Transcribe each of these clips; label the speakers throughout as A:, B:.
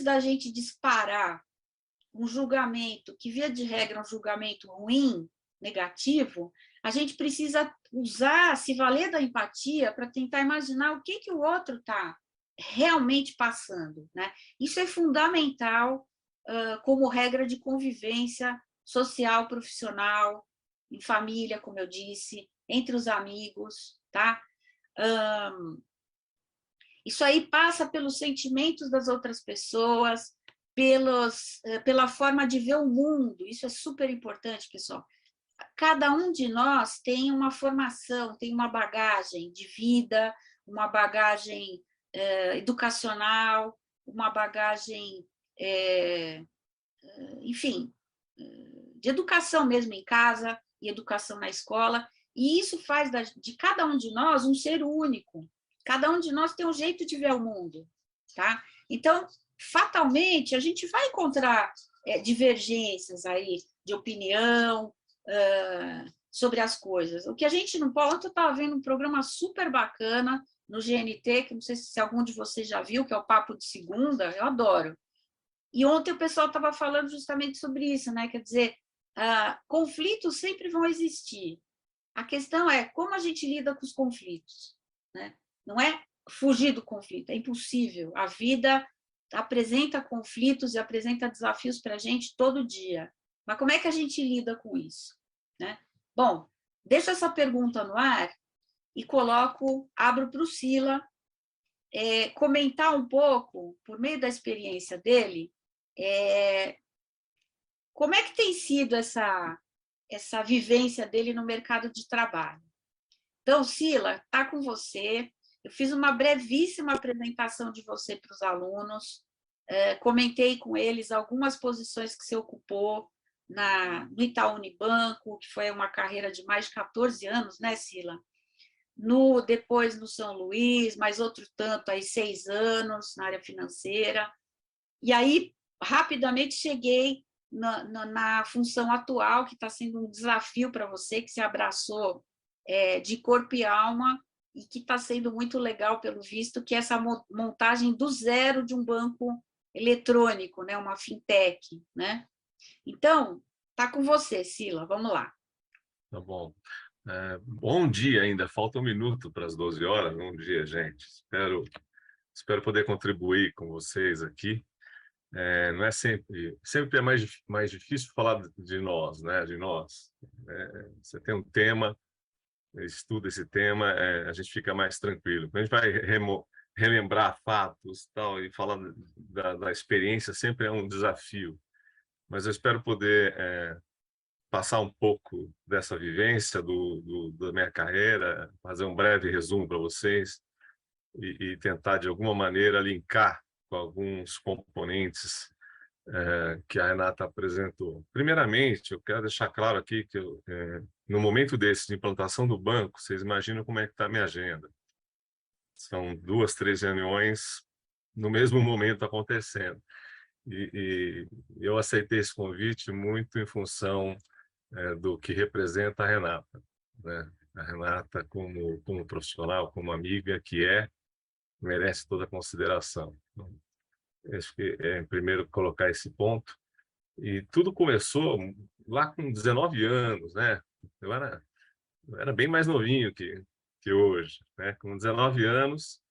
A: da gente disparar um julgamento, que via de regra é um julgamento ruim, negativo, a gente precisa usar, se valer da empatia para tentar imaginar o que o outro está realmente passando, né? Isso é fundamental como regra de convivência social, profissional, em família, como eu disse, entre os amigos, tá? Isso aí passa pelos sentimentos das outras pessoas, pela forma de ver o mundo. Isso é super importante, pessoal. Cada um de nós tem uma formação, tem uma bagagem de vida, uma bagagem educacional, uma bagagem, enfim, de educação mesmo em casa e educação na escola, e isso faz de cada um de nós um ser único. Cada um de nós tem um jeito de ver o mundo, tá? Então, fatalmente, a gente vai encontrar divergências aí de opinião sobre as coisas. O que a gente não pode... Ontem eu estava vendo um programa super bacana no GNT, que não sei se algum de vocês já viu, que é o Papo de Segunda, eu adoro. E ontem o pessoal estava falando justamente sobre isso, né? Quer dizer, conflitos sempre vão existir. A questão é como a gente lida com os conflitos, né? Não é fugir do conflito, é impossível. A vida apresenta conflitos e apresenta desafios para a gente todo dia. Mas como é que a gente lida com isso, né? Bom, deixo essa pergunta no ar e abro para o Sila comentar um pouco, por meio da experiência dele, como é que tem sido essa vivência dele no mercado de trabalho. Então, Sila, está com você. Eu fiz uma brevíssima apresentação de você para os alunos, comentei com eles algumas posições que você ocupou no Itaú Unibanco, que foi uma carreira de mais de 14 anos, né, Sila? Depois no São Luís, mais outro tanto, aí 6 anos na área financeira. E aí, rapidamente, cheguei na função atual, que está sendo um desafio para você, que se abraçou de corpo e alma, e que está sendo muito legal, pelo visto, que é essa montagem do zero de um banco eletrônico, né, uma fintech, né? Então, está com você, Sila, vamos lá.
B: Tá bom. Bom dia ainda, falta 1 minuto para as 12 horas. Bom dia, gente. Espero poder contribuir com vocês aqui. Não é sempre é mais difícil falar de nós, né? De nós. Você tem um tema, estuda esse tema, a gente fica mais tranquilo. Quando a gente vai relembrar fatos tal, e falar da experiência, sempre é um desafio. Mas eu espero poder passar um pouco dessa vivência da minha carreira, fazer um breve resumo para vocês e tentar, de alguma maneira, linkar com alguns componentes que a Renata apresentou. Primeiramente, eu quero deixar claro aqui que no momento desse de implantação do banco, vocês imaginam como é que está a minha agenda. São 2, 3 reuniões no mesmo momento acontecendo. E eu aceitei esse convite muito em função do que representa a Renata, né? A Renata, como profissional, como amiga que merece toda a consideração. Então, acho que primeiro colocar esse ponto. E tudo começou lá com 19 anos, né? Eu era bem mais novinho que hoje, né? Com 19 anos,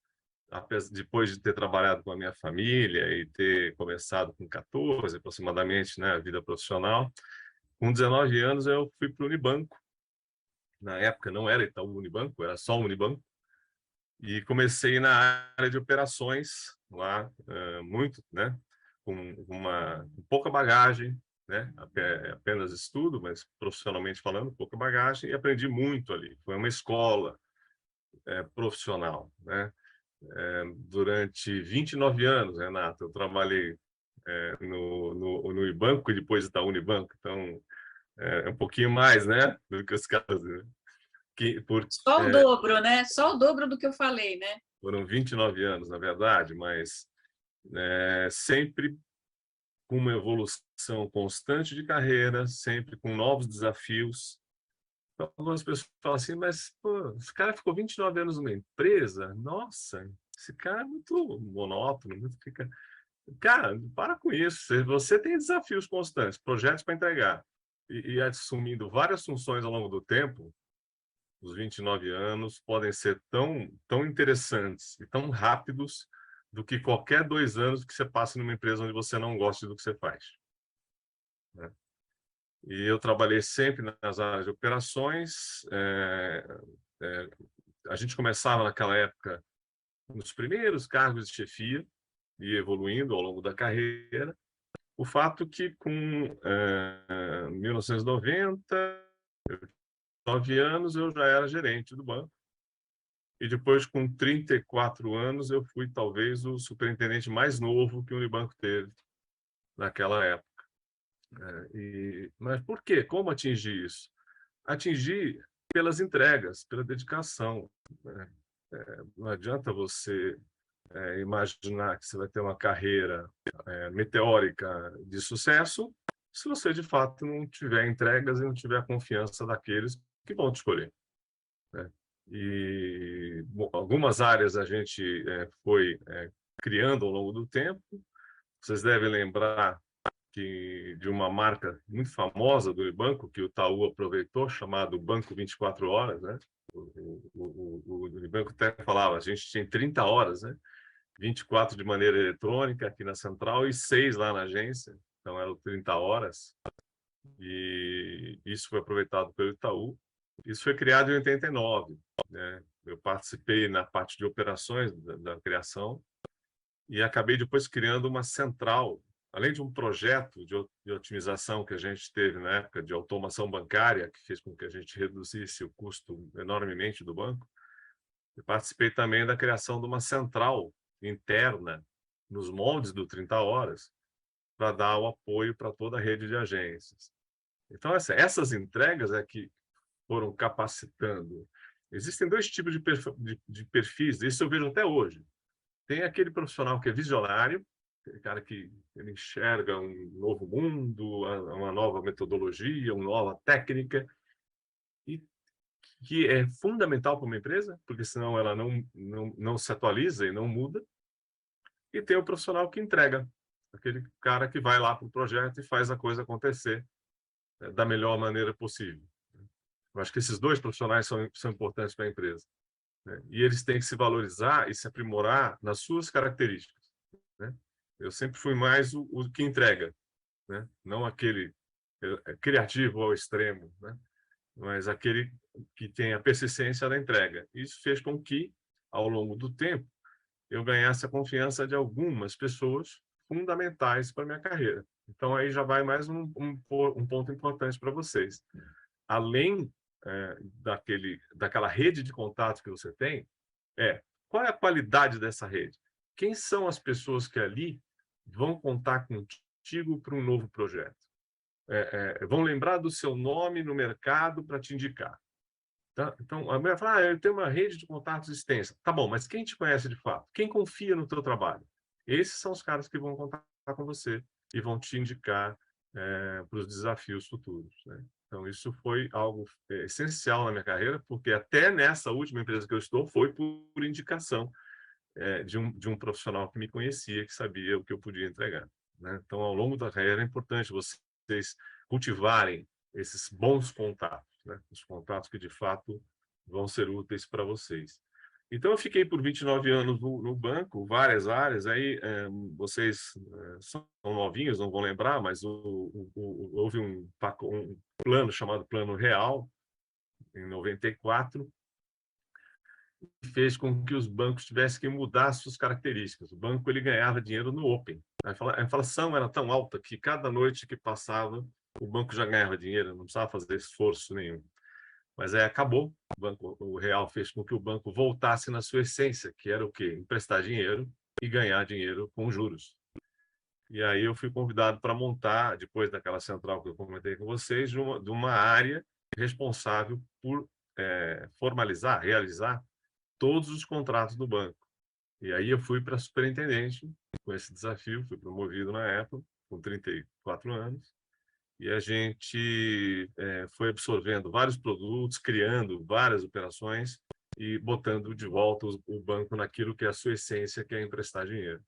B: depois de ter trabalhado com a minha família e ter começado com 14 aproximadamente, né, a vida profissional, com 19 anos eu fui para o Unibanco. Na época não era Itaú Unibanco, era só o Unibanco. E comecei na área de operações lá, muito, né, com pouca bagagem, né, apenas estudo, mas profissionalmente falando, pouca bagagem, e aprendi muito ali. Foi uma escola profissional, né? Durante 29 anos, Renata, eu trabalhei no Unibanco e depois da Unibanco, então um pouquinho mais, né, do que os caras, né?
A: Só o dobro, né? Só o dobro do que eu falei, né?
B: Foram 29 anos, na verdade, mas sempre com uma evolução constante de carreira, sempre com novos desafios. Então, algumas pessoas falam assim, mas pô, esse cara ficou 29 anos numa empresa? Nossa, esse cara é muito monótono, Cara, para com isso. Você tem desafios constantes, projetos para entregar, e assumindo várias funções ao longo do tempo, os 29 anos podem ser tão interessantes e tão rápidos do que qualquer 2 anos que você passe numa empresa onde você não goste do que você faz, né? E eu trabalhei sempre nas áreas de operações. A gente começava naquela época nos primeiros cargos de chefia e evoluindo ao longo da carreira. O fato que com 1990, 9 anos, eu já era gerente do banco. E depois, com 34 anos, eu fui talvez o superintendente mais novo que o Unibanco teve naquela época. Mas por quê? Como atingir isso? Atingir pelas entregas, pela dedicação, né? Não adianta você imaginar que você vai ter uma carreira meteórica de sucesso se você, de fato, não tiver entregas e não tiver a confiança daqueles que vão te escolher, né? E bom, algumas áreas a gente foi criando ao longo do tempo. Vocês devem lembrar de uma marca muito famosa do Unibanco, que o Itaú aproveitou, chamado Banco 24 Horas, né? O Unibanco até falava, a gente tinha 30 horas, né? 24 de maneira eletrônica aqui na central e 6 lá na agência, então eram 30 horas, e isso foi aproveitado pelo Itaú. Isso foi criado em 89, né? Eu participei na parte de operações da criação e acabei depois criando uma central, além de um projeto de otimização que a gente teve na época de automação bancária, que fez com que a gente reduzisse o custo enormemente do banco. Eu participei também da criação de uma central interna nos moldes do 30 Horas para dar o apoio para toda a rede de agências. Então, essas entregas é que foram capacitando. Existem dois tipos de perfis, isso eu vejo até hoje. Tem aquele profissional que é visionário, aquele cara que ele enxerga um novo mundo, uma nova metodologia, uma nova técnica, e que é fundamental para uma empresa, porque senão ela não se atualiza e não muda. E tem o profissional que entrega, aquele cara que vai lá para o projeto e faz a coisa acontecer da melhor maneira possível. Eu acho que esses dois profissionais são importantes para a empresa, né? E eles têm que se valorizar e se aprimorar nas suas características, né? Eu sempre fui mais o que entrega, né? Não aquele criativo ao extremo, né? Mas aquele que tem a persistência da entrega. Isso fez com que, ao longo do tempo, eu ganhasse a confiança de algumas pessoas fundamentais para a minha carreira. Então, aí já vai mais um ponto importante para vocês. Além daquela rede de contatos que você tem, qual é a qualidade dessa rede? Quem são as pessoas que ali vão contar contigo para um novo projeto? Vão lembrar do seu nome no mercado para te indicar. Tá? Então, a mulher fala, eu tenho uma rede de contatos extensa. Tá bom, mas quem te conhece de fato? Quem confia no teu trabalho? Esses são os caras que vão contar com você e vão te indicar para os desafios futuros, né? Então, isso foi algo essencial na minha carreira, porque até nessa última empresa que eu estou, foi por indicação de um profissional que me conhecia, que sabia o que eu podia entregar, né? Então, ao longo da carreira, é importante vocês cultivarem esses bons contatos, né? Os contatos que, de fato, vão ser úteis para vocês. Então, eu fiquei por 29 anos no banco, várias áreas. Aí, vocês são novinhos, não vão lembrar, mas houve um plano chamado Plano Real, em 94, fez com que os bancos tivessem que mudar suas características. O banco ele ganhava dinheiro no Open. A inflação era tão alta que cada noite que passava, o banco já ganhava dinheiro, não precisava fazer esforço nenhum. Mas aí acabou. O Real fez com que o banco voltasse na sua essência, que era o quê? Emprestar dinheiro e ganhar dinheiro com juros. E aí eu fui convidado para montar, depois daquela central que eu comentei com vocês, de uma área responsável por formalizar, realizar todos os contratos do banco. E aí eu fui para superintendente com esse desafio, fui promovido na época, com 34 anos, e a gente foi absorvendo vários produtos, criando várias operações e botando de volta o banco naquilo que é a sua essência, que é emprestar dinheiro.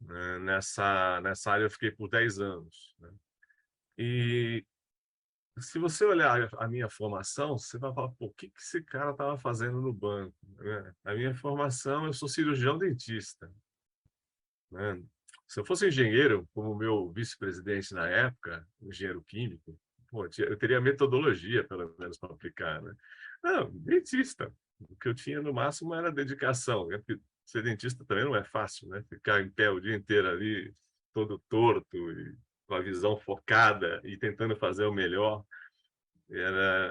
B: né? Nessa área eu fiquei por 10 anos, né? E se você olhar a minha formação, você vai falar, pô, o que que esse cara estava fazendo no banco, né? A minha formação, eu sou cirurgião dentista, né? Se eu fosse engenheiro, como o meu vice-presidente na época, engenheiro químico, pô, eu teria metodologia, pelo menos, para aplicar, né? Não, dentista. O que eu tinha, no máximo, era dedicação, né? Porque ser dentista também não é fácil, né? Ficar em pé o dia inteiro ali, todo torto, e com a visão focada e tentando fazer o melhor.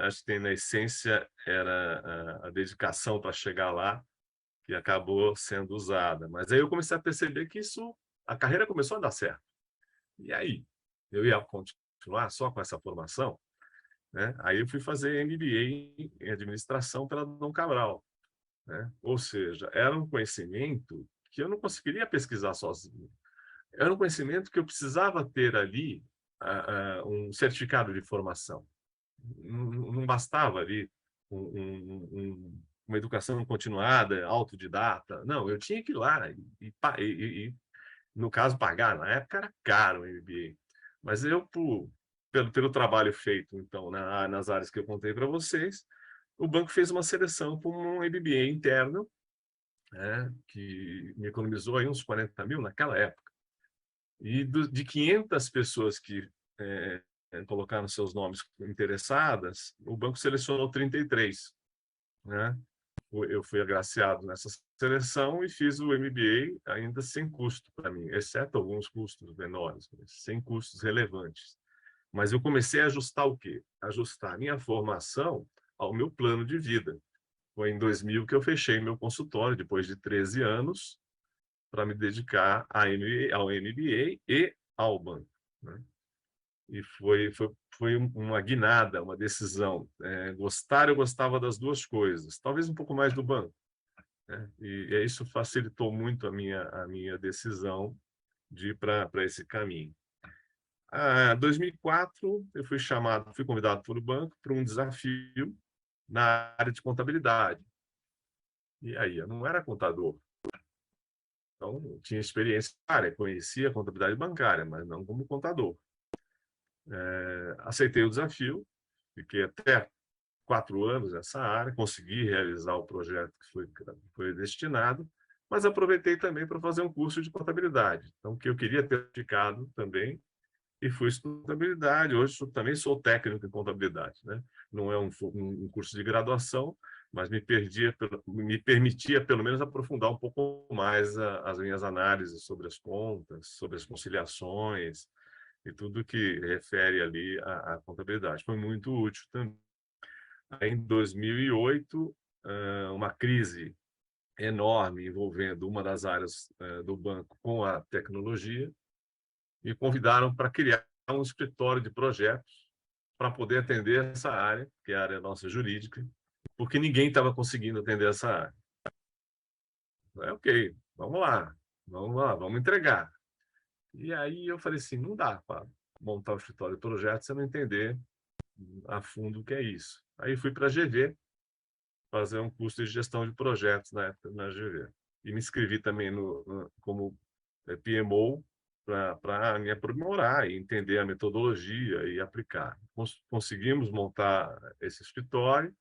B: Acho que na essência era a dedicação para chegar lá que acabou sendo usada. Mas aí eu comecei a perceber que a carreira começou a dar certo. E aí, eu ia continuar só com essa formação, né? Aí eu fui fazer MBA em administração pela Dom Cabral, né? Ou seja, era um conhecimento que eu não conseguiria pesquisar sozinho. Era um conhecimento que eu precisava ter ali um certificado de formação. Não bastava ali uma educação continuada, autodidata. Não, eu tinha que ir lá no caso, pagar. Na época era caro o MBA. Mas eu, pelo trabalho feito, então, nas áreas que eu contei para vocês, o banco fez uma seleção para um MBA interno, né, que me economizou aí uns 40 mil naquela época. E de 500 pessoas que colocaram seus nomes interessadas, o banco selecionou 33, né? Eu fui agraciado nessa seleção e fiz o MBA ainda sem custo para mim, exceto alguns custos menores, sem custos relevantes. Mas eu comecei a ajustar o quê? Ajustar a minha formação ao meu plano de vida. Foi em 2000 que eu fechei meu consultório, depois de 13 anos, para me dedicar ao MBA e ao banco, né? E foi uma guinada, uma decisão. Eu gostava das duas coisas, talvez um pouco mais do banco, né? E isso facilitou muito a minha decisão de ir para esse caminho. Em 2004, eu fui convidado pelo banco para um desafio na área de contabilidade. E aí, eu não era contador, então eu tinha experiência na área, conhecia a contabilidade bancária, mas não como contador. Aceitei o desafio, fiquei até 4 anos nessa área, consegui realizar o projeto que foi destinado, mas aproveitei também para fazer um curso de contabilidade. Então, que eu queria ter ficado também, e fui estudar contabilidade. Hoje também sou técnico em contabilidade, né? Não é um curso de graduação, mas me permitia, pelo menos, aprofundar um pouco mais as minhas análises sobre as contas, sobre as conciliações e tudo que refere ali à contabilidade. Foi muito útil também. Aí, em 2008, uma crise enorme envolvendo uma das áreas do banco com a tecnologia, me convidaram para criar um escritório de projetos para poder atender essa área, que é a área nossa jurídica, porque ninguém estava conseguindo atender essa área. Ok, vamos lá, vamos entregar. E aí eu falei assim, não dá para montar um escritório de projetos sem não entender a fundo o que é isso. Aí fui para a GV, fazer um curso de gestão de projetos na época na GV. E me inscrevi também como PMO para me aprimorar e entender a metodologia e aplicar. Conseguimos montar esse escritório.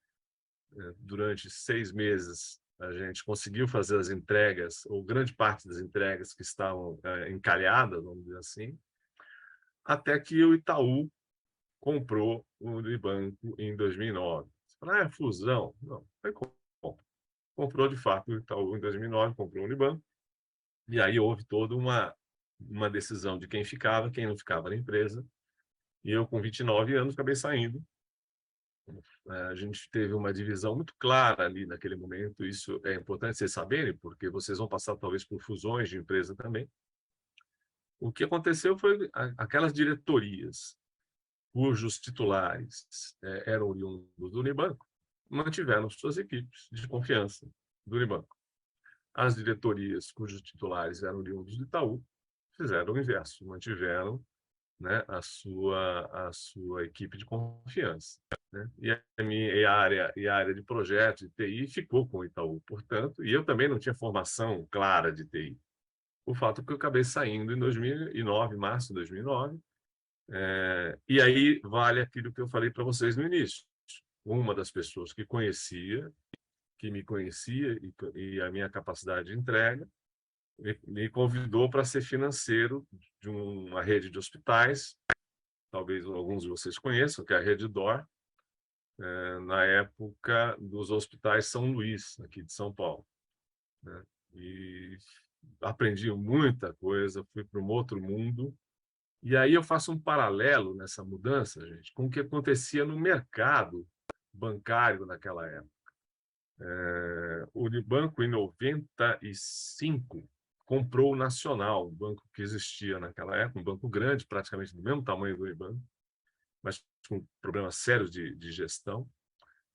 B: Durante 6 meses, a gente conseguiu fazer as entregas, ou grande parte das entregas que estavam encalhadas, vamos dizer assim, até que o Itaú comprou o Unibanco em 2009. Você fala, é fusão? Não, foi compra. Comprou, de fato, o Itaú em 2009, comprou o Unibanco, e aí houve toda uma decisão de quem ficava, quem não ficava na empresa, e eu, com 29 anos, acabei saindo. A gente teve uma divisão muito clara ali naquele momento, isso é importante vocês saberem, porque vocês vão passar talvez por fusões de empresa também. O que aconteceu foi aquelas diretorias cujos titulares eram oriundos do Unibanco, mantiveram suas equipes de confiança do Unibanco. As diretorias cujos titulares eram oriundos do Itaú fizeram o inverso, mantiveram, né, a sua equipe de confiança, né? E a área de projetos de TI ficou com o Itaú, portanto, e eu também não tinha formação clara de TI. o fato é que eu acabei saindo em 2009, março de 2009, e aí vale aquilo que eu falei para vocês no início. Uma das pessoas que me conhecia e a minha capacidade de entrega, me convidou para ser financeiro de uma rede de hospitais, talvez alguns de vocês conheçam, que é a Rede DOR, na época dos hospitais São Luís, aqui de São Paulo, né? E aprendi muita coisa, fui para um outro mundo. E aí eu faço um paralelo nessa mudança, gente, com o que acontecia no mercado bancário naquela época. O Unibanco, em 95, comprou o Nacional, um banco que existia naquela época, um banco grande, praticamente do mesmo tamanho do Unibanco, mas com problemas sérios de gestão,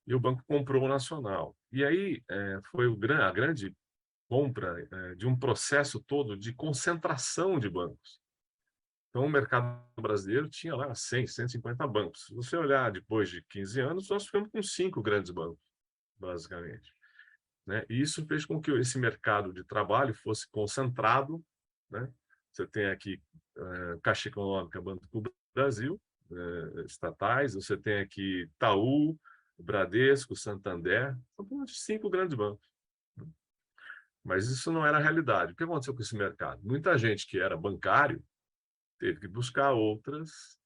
B: e o banco comprou o Nacional. E aí foi a grande compra de um processo todo de concentração de bancos. Então, o mercado brasileiro tinha lá 100, 150 bancos. Se você olhar depois de 15 anos, nós ficamos com 5 grandes bancos, basicamente, né? E isso fez com que esse mercado de trabalho fosse concentrado, né? Você tem aqui Caixa Econômica, Banco do Brasil, estatais, você tem aqui Itaú, Bradesco, Santander, são 5 grandes bancos. Mas isso não era a realidade. O que aconteceu com esse mercado? Muita gente que era bancário teve que buscar outras,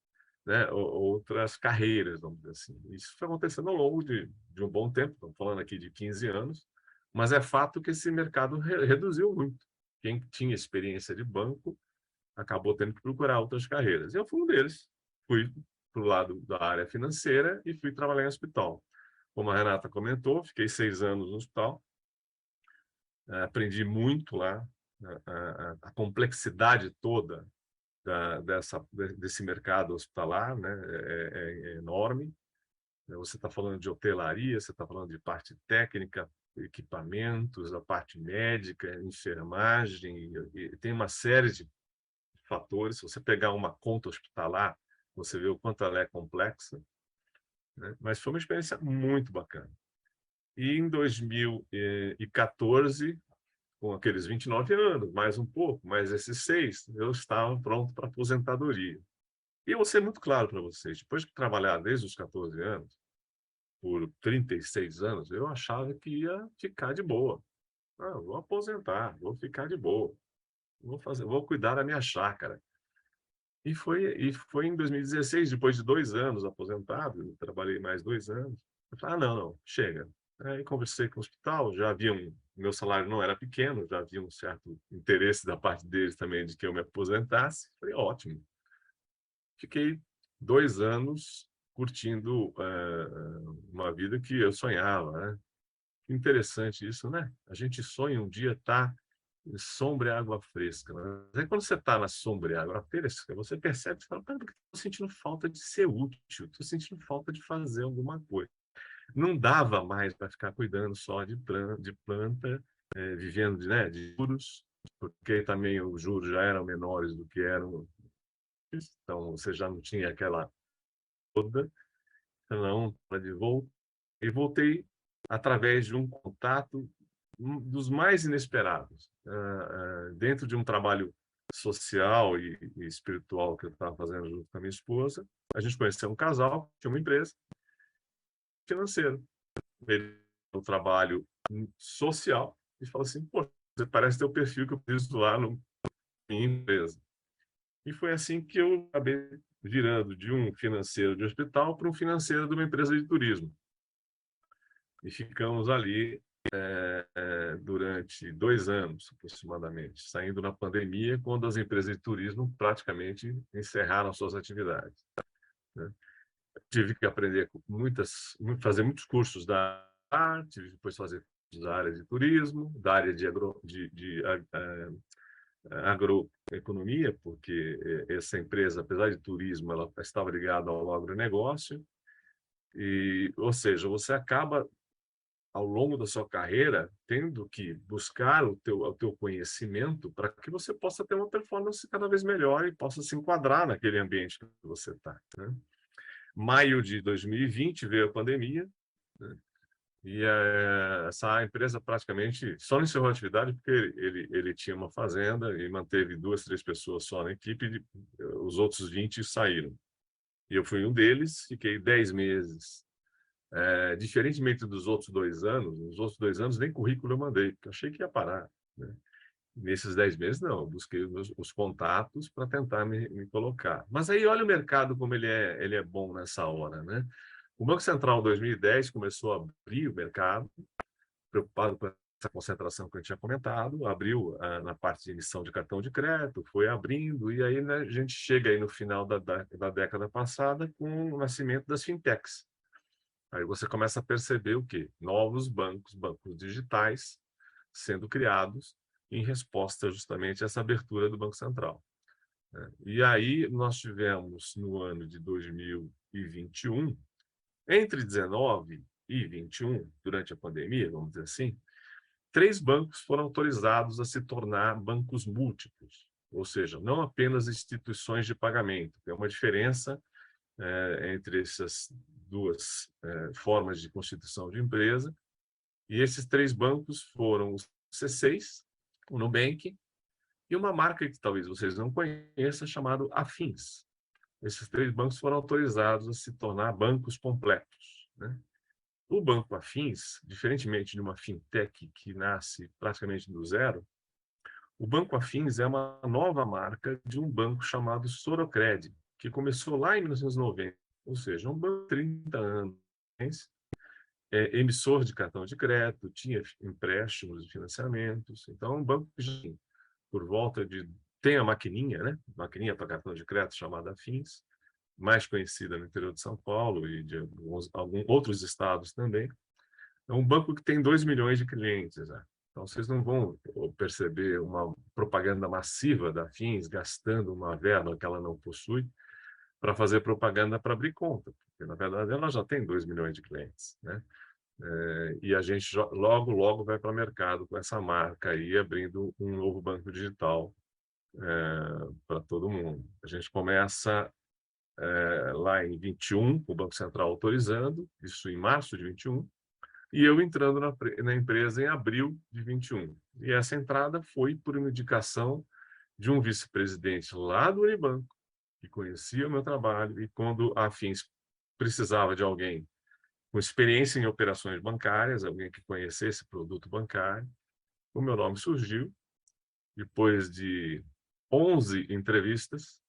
B: né, outras carreiras, vamos dizer assim. Isso foi acontecendo ao longo de um bom tempo, estamos falando aqui de 15 anos, mas é fato que esse mercado reduziu muito. Quem tinha experiência de banco acabou tendo que procurar outras carreiras. Eu fui um deles. Fui para o lado da área financeira e fui trabalhar em hospital. Como a Renata comentou, fiquei 6 anos no hospital, aprendi muito lá, a complexidade toda desse mercado hospitalar, né? É enorme. Você está falando de hotelaria, você está falando de parte técnica, equipamentos, a parte médica, enfermagem, e tem uma série de fatores. Se você pegar uma conta hospitalar, você vê o quanto ela é complexa, né? Mas foi uma experiência muito bacana. E em 2014, com aqueles 29 anos, mais um pouco, mais esses 6, eu estava pronto para aposentadoria. E eu vou ser muito claro para vocês, depois de trabalhar desde os 14 anos, por 36 anos, eu achava que ia ficar de boa. Vou aposentar, vou ficar de boa, vou cuidar da minha chácara. E foi em 2016, depois de 2 anos aposentado, eu trabalhei mais 2 anos, eu falei, não, chega. Aí conversei com o hospital, meu salário não era pequeno, já havia um certo interesse da parte deles também de que eu me aposentasse. Falei, ótimo. Fiquei 2 anos curtindo uma vida que eu sonhava, né? Interessante isso, né? A gente sonha um dia estar em sombra e água fresca. Mas aí quando você está na sombra e água fresca, você percebe e fala, porque estou sentindo falta de ser útil, estou sentindo falta de fazer alguma coisa. Não dava mais para ficar cuidando só de planta, vivendo de juros, porque também os juros já eram menores do que eram, então você já não tinha aquela toda, não, e voltei através de um contato dos mais inesperados, dentro de um trabalho social e espiritual que eu estava fazendo junto com a minha esposa. A gente conheceu um casal, tinha uma empresa financeira. Ele um trabalho social e falou assim, pô, você parece ter o perfil que eu preciso lá na minha empresa. E foi assim que eu acabei virando de um financeiro de hospital para um financeiro de uma empresa de turismo. E ficamos ali durante 2 anos, aproximadamente, saindo na pandemia, quando as empresas de turismo praticamente encerraram suas atividades, né? Tive que aprender fazer muitos cursos da área, tive que depois fazer cursos da área de turismo, da área de agroeconomia, porque essa empresa, apesar de turismo, ela estava ligada ao agronegócio, ou seja, você acaba ao longo da sua carreira, tendo que buscar o teu conhecimento para que você possa ter uma performance cada vez melhor e possa se enquadrar naquele ambiente que você está, né? Maio de 2020 veio a pandemia, né? E essa empresa praticamente só não encerrou a atividade porque ele tinha uma fazenda e manteve 2, 3 pessoas só na equipe, e os outros 20 saíram. E eu fui um deles, fiquei 10 meses. Diferentemente dos outros 2 anos, nos outros 2 anos nem currículo eu mandei, porque eu achei que ia parar, né? Nesses 10 meses, não, eu busquei os contatos para tentar me colocar. Mas aí olha o mercado como ele é bom nessa hora, né? O Banco Central, em 2010, começou a abrir o mercado, preocupado com essa concentração que eu tinha comentado, abriu na parte de emissão de cartão de crédito, foi abrindo, e aí, né, a gente chega aí no final da década passada com o nascimento das fintechs. Aí você começa a perceber o quê? Novos bancos, bancos digitais, sendo criados em resposta justamente a essa abertura do Banco Central, né? E aí nós tivemos, no ano de 2021, entre 19 e 21, durante a pandemia, vamos dizer assim, 3 bancos foram autorizados a se tornar bancos múltiplos, ou seja, não apenas instituições de pagamento. Tem uma diferença entre essas duas formas de constituição de empresa, e esses 3 bancos foram o C6, o Nubank, e uma marca que talvez vocês não conheçam, chamada Afins. Esses 3 bancos foram autorizados a se tornar bancos completos, né? O Banco Afins, diferentemente de uma fintech que nasce praticamente do zero, o Banco Afins é uma nova marca de um banco chamado Sorocred, que começou lá em 1990, ou seja, um banco de 30 anos, emissor de cartão de crédito, tinha empréstimos e financiamentos. Então, é um banco que já por volta de... tem a maquininha, né? Maquininha para cartão de crédito chamada Afins, mais conhecida no interior de São Paulo e de alguns outros estados também. É um banco que tem 2 milhões de clientes, né? Então, vocês não vão perceber uma propaganda massiva da Afins gastando uma verba que ela não possui para fazer propaganda para abrir conta, porque, na verdade, ela já tem 2 milhões de clientes, né? E a gente logo, logo vai para o mercado com essa marca aí, abrindo um novo banco digital para todo mundo. A gente começa lá em 21, o Banco Central autorizando, isso em março de 21, e eu entrando na empresa em abril de 21. E essa entrada foi por uma indicação de um vice-presidente lá do Unibanco, que conhecia o meu trabalho, e quando a Afins precisava de alguém com experiência em operações bancárias, alguém que conhecesse produto bancário, o meu nome surgiu, depois de 11 entrevistas,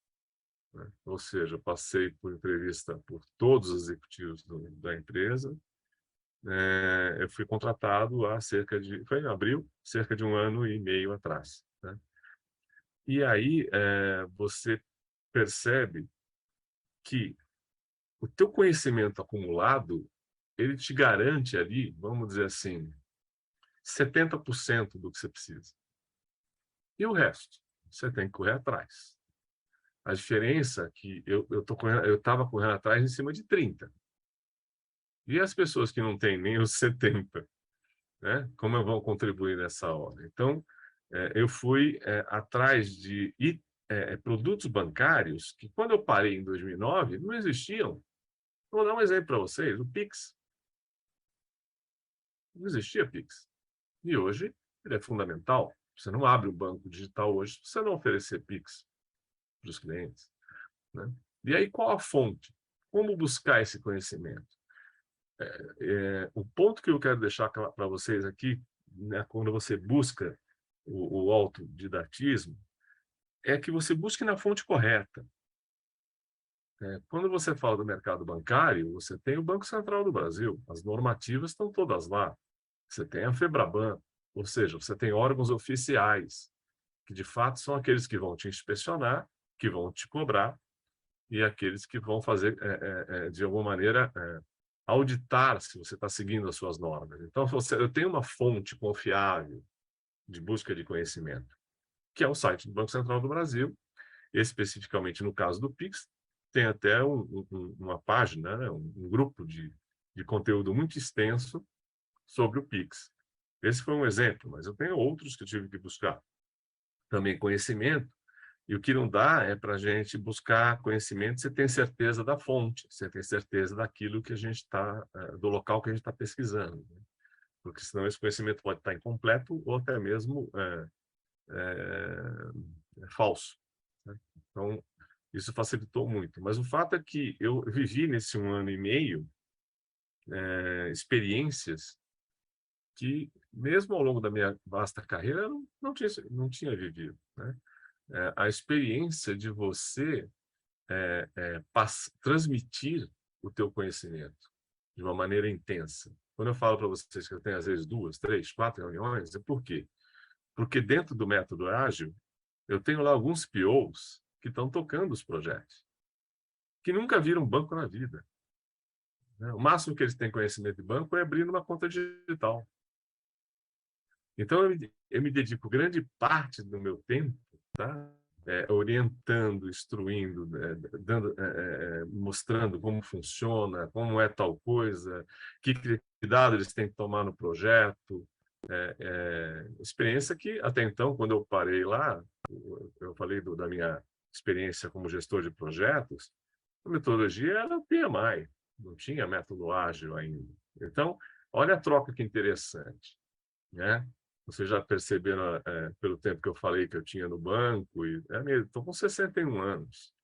B: né? Ou seja, eu passei por entrevista por todos os executivos da empresa. Eu fui contratado há foi em abril, cerca de 1 ano e meio atrás, né? E aí você percebe que o teu conhecimento acumulado, ele te garante ali, vamos dizer assim, 70% do que você precisa. E o resto, você tem que correr atrás. A diferença é que eu estava correndo atrás em cima de 30. E as pessoas que não têm nem os 70, né? Como vão contribuir nessa hora? Então, eu fui atrás de produtos bancários que, quando eu parei em 2009, não existiam. Vou dar um exemplo para vocês, o Pix. Não existia Pix. E hoje ele é fundamental. Você não abre um banco digital hoje se você não oferecer Pix para os clientes, né? E aí, qual a fonte? Como buscar esse conhecimento? O ponto que eu quero deixar para vocês aqui, né, quando você busca o autodidatismo, é que você busque na fonte correta. Quando você fala do mercado bancário, você tem o Banco Central do Brasil, as normativas estão todas lá. Você tem a FEBRABAN, ou seja, você tem órgãos oficiais, que de fato são aqueles que vão te inspecionar, que vão te cobrar, e aqueles que vão fazer, de alguma maneira, auditar se você está seguindo as suas normas. Então, eu tenho uma fonte confiável de busca de conhecimento, que é o site do Banco Central do Brasil, especificamente no caso do Pix, tem até uma página, né, um grupo de conteúdo muito extenso sobre o Pix. Esse foi um exemplo, mas eu tenho outros que eu tive que buscar. Também conhecimento, e o que não dá é para a gente buscar conhecimento, você tem certeza da fonte, você tem certeza daquilo que a gente está, do local que a gente está pesquisando, né? porque senão esse conhecimento pode estar incompleto ou até mesmo falso, né? Então, isso facilitou muito. Mas o fato é que eu vivi nesse 1 ano e meio experiências que, mesmo ao longo da minha vasta carreira, eu não tinha vivido, né? A experiência de você transmitir o teu conhecimento de uma maneira intensa. Quando eu falo para vocês que eu tenho, às vezes, 2, 3, 4 reuniões, é por quê? Porque dentro do método ágil, eu tenho lá alguns POs que estão tocando os projetos, que nunca viram banco na vida, né? O máximo que eles têm conhecimento de banco é abrindo uma conta digital. Então, eu me dedico grande parte do meu tempo, tá? Orientando, instruindo, mostrando como funciona, como é tal coisa, que cuidado eles têm que tomar no projeto. Experiência que, até então, quando eu parei lá, eu falei da minha experiência como gestor de projetos, a metodologia era o PMI, não tinha método ágil ainda. Então, olha a troca que interessante, né? Vocês já perceberam, pelo tempo que eu falei que eu tinha no banco, estou com 61 anos.